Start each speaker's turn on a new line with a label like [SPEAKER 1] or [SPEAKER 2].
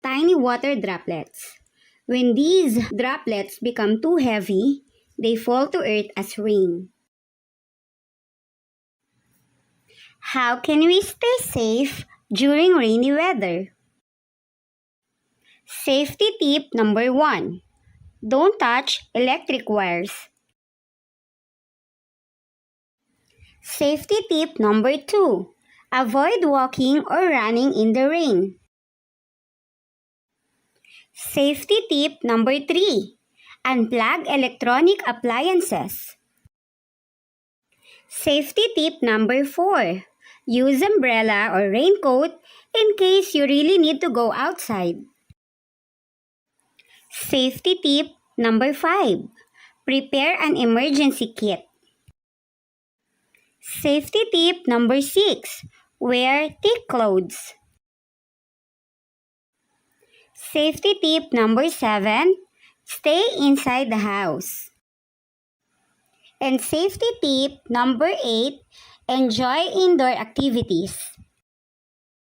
[SPEAKER 1] tiny water droplets. When these droplets become too heavy, they fall to earth as rain. How can we stay safe during rainy weather? Safety tip number 1. Don't touch electric wires. Safety tip number 2. Avoid walking or running in the rain. Safety tip number 3. Unplug electronic appliances. Safety tip number 4. Use umbrella or raincoat in case you really need to go outside. Safety tip number 5. Prepare an emergency kit. Safety tip number 6. Wear thick clothes. Safety tip number 7. Stay inside the house. And safety tip number 8. Enjoy indoor activities.